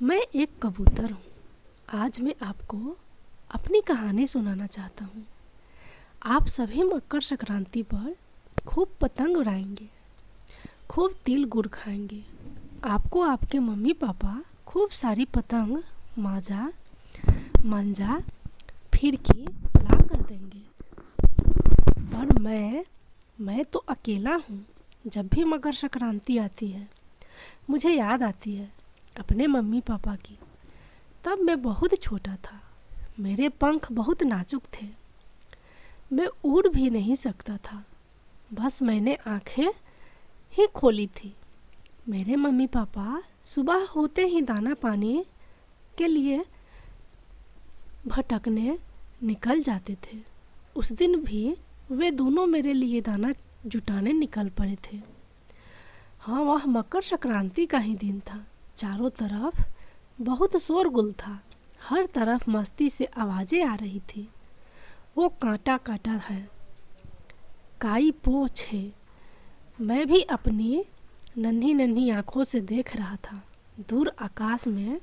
मैं एक कबूतर हूँ। आज मैं आपको अपनी कहानी सुनाना चाहता हूँ। आप सभी मकर संक्रांति पर खूब पतंग उड़ाएंगे, खूब तिल गुड़ खाएंगे। आपको आपके मम्मी पापा खूब सारी पतंग, माजा, मंजा, फिरकी ला कर देंगे। पर मैं तो अकेला हूँ। जब भी मकर संक्रांति आती है मुझे याद आती है अपने मम्मी पापा की। तब मैं बहुत छोटा था, मेरे पंख बहुत नाजुक थे, मैं उड़ भी नहीं सकता था। बस मैंने आंखें ही खोली थी। मेरे मम्मी पापा सुबह होते ही दाना पानी के लिए भटकने निकल जाते थे। उस दिन भी वे दोनों मेरे लिए दाना जुटाने निकल पड़े थे। हाँ, वह मकर संक्रांति का ही दिन था। चारों तरफ बहुत शोरगुल था, हर तरफ मस्ती से आवाज़ें आ रही थी। वो कांटा काटा है, काई पोछ है। मैं भी अपनी नन्ही नन्ही आँखों से देख रहा था। दूर आकाश में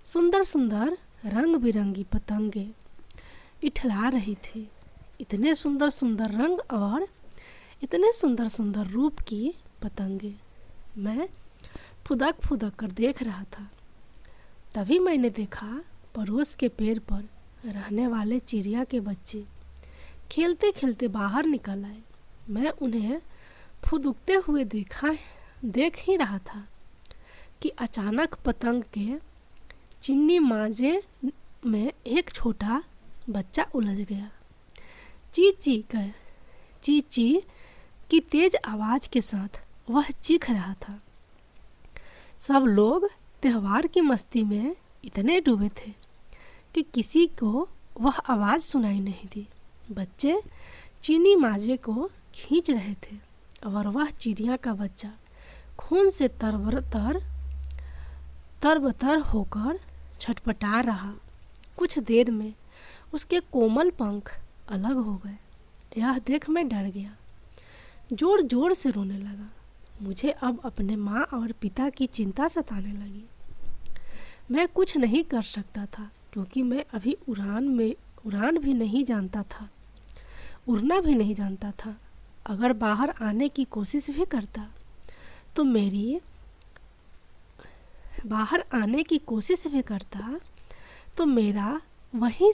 सुंदर सुंदर रंग बिरंगी पतंगे इठला रही थी। इतने सुंदर सुंदर रंग और इतने सुंदर सुंदर रूप की पतंगे मैं फुदक फुदक कर देख रहा था। तभी मैंने देखा पड़ोस के पेड़ पर रहने वाले चिड़िया के बच्चे खेलते खेलते बाहर निकल आए। मैं उन्हें फुदकते हुए देख ही रहा था कि अचानक पतंग के चिन्नी माजे में एक छोटा बच्चा उलझ गया। ची ची की तेज आवाज़ के साथ वह चीख रहा था। सब लोग त्योहार की मस्ती में इतने डूबे थे कि किसी को वह आवाज़ सुनाई नहीं दी। बच्चे चीनी माजे को खींच रहे थे और वह चिड़िया का बच्चा खून से तरबतर होकर छटपटा रहा। कुछ देर में उसके कोमल पंख अलग हो गए। यह देख मैं डर गया, जोर जोर से रोने लगा। मुझे अब अपने माँ और पिता की चिंता सताने लगी। मैं कुछ नहीं कर सकता था क्योंकि मैं अभी उड़ान भी नहीं जानता था, उड़ना भी नहीं जानता था। अगर बाहर आने की कोशिश भी करता तो मेरा वही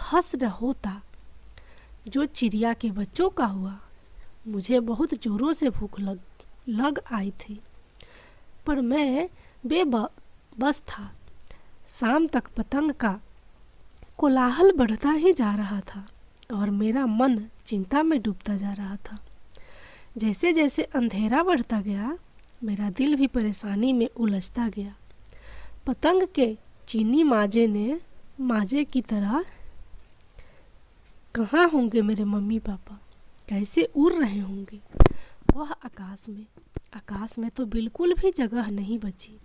हश्र होता जो चिड़िया के बच्चों का हुआ। मुझे बहुत जोरों से भूख लग आई थी, पर मैं बेबस था। शाम तक पतंग का कोलाहल बढ़ता ही जा रहा था और मेरा मन चिंता में डूबता जा रहा था। जैसे जैसे अंधेरा बढ़ता गया मेरा दिल भी परेशानी में उलझता गया। पतंग के चीनी माजे की तरह कहाँ होंगे मेरे मम्मी पापा, कैसे उड़ रहे होंगे वह आकाश में तो बिल्कुल भी जगह नहीं बची।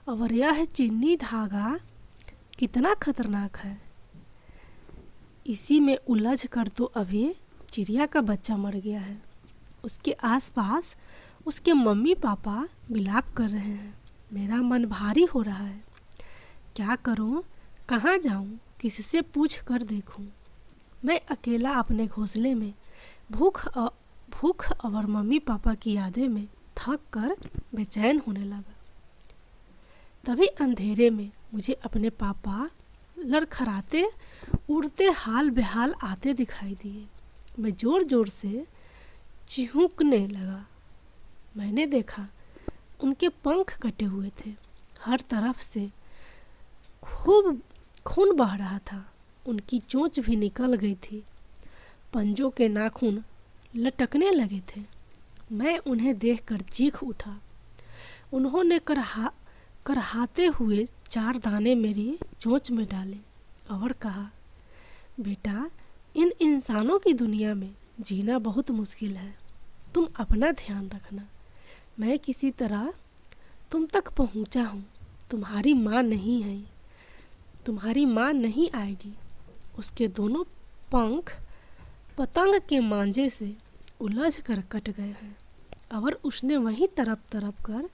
और यह चीनी धागा कितना खतरनाक है। इसी में उलझ कर तो अभी चिड़िया का बच्चा मर गया है। उसके आसपास उसके मम्मी पापा विलाप कर रहे हैं। मेरा मन भारी हो रहा है। क्या करूं, कहाँ जाऊं, किससे पूछ कर देखूं। मैं अकेला अपने घोंसले में भूख और मम्मी पापा की यादें में थक कर बेचैन होने लगा। तभी अंधेरे में मुझे अपने पापा लड़खड़ाते उड़ते हाल बेहाल आते दिखाई दिए। मैं जोर जोर से चिहुकने लगा। मैंने देखा उनके पंख कटे हुए थे, हर तरफ से खूब खून बह रहा था। उनकी चोंच भी निकल गई थी, पंजों के नाखून लटकने लगे थे। मैं उन्हें देखकर चीख उठा। उन्होंने करहाते हुए 4 दाने मेरी चोंच में डाले और कहा, बेटा, इन इंसानों की दुनिया में जीना बहुत मुश्किल है। तुम अपना ध्यान रखना। मैं किसी तरह तुम तक पहुंचा हूँ। तुम्हारी माँ नहीं आएगी। उसके दोनों पंख पतंग के मांजे से उलझ कर कट गए हैं और उसने वहीं तड़प कर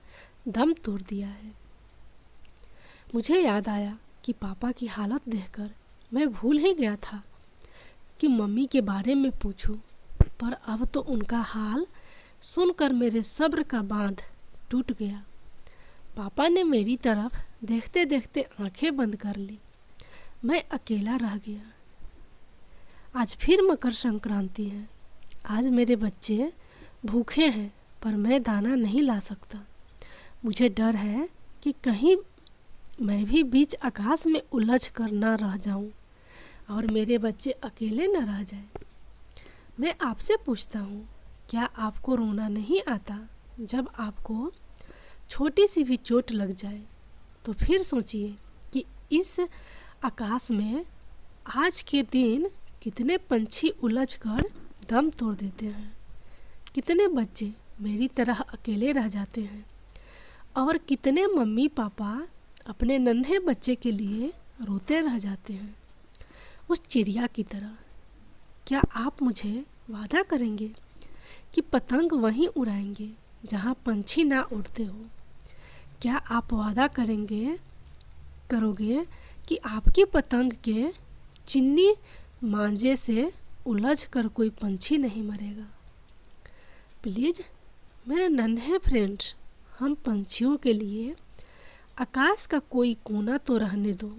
दम तोड़ दिया है। मुझे याद आया कि पापा की हालत देखकर मैं भूल ही गया था कि मम्मी के बारे में पूछूं, पर अब तो उनका हाल सुनकर मेरे सब्र का बांध टूट गया। पापा ने मेरी तरफ देखते देखते आंखें बंद कर ली। मैं अकेला रह गया। आज फिर मकर संक्रांति है। आज मेरे बच्चे भूखे हैं, पर मैं दाना नहीं ला सकता। मुझे डर है कि कहीं मैं भी बीच आकाश में उलझ कर ना रह जाऊं और मेरे बच्चे अकेले न रह जाएं। मैं आपसे पूछता हूँ, क्या आपको रोना नहीं आता जब आपको छोटी सी भी चोट लग जाए? तो फिर सोचिए कि इस आकाश में आज के दिन कितने पंछी उलझकर दम तोड़ देते हैं, कितने बच्चे मेरी तरह अकेले रह जाते हैं और कितने मम्मी पापा अपने नन्हे बच्चे के लिए रोते रह जाते हैं। उस चिड़िया की तरह क्या आप मुझे वादा करेंगे कि पतंग वहीं उड़ाएंगे जहाँ पंछी ना उड़ते हो? क्या आप वादा करोगे कि आपकी पतंग के चिन्नी मांझे से उलझ कर कोई पंछी नहीं मरेगा? प्लीज़ मेरे नन्हे फ्रेंड्स, हम पंछियों के लिए आकाश का कोई कोना तो रहने दो।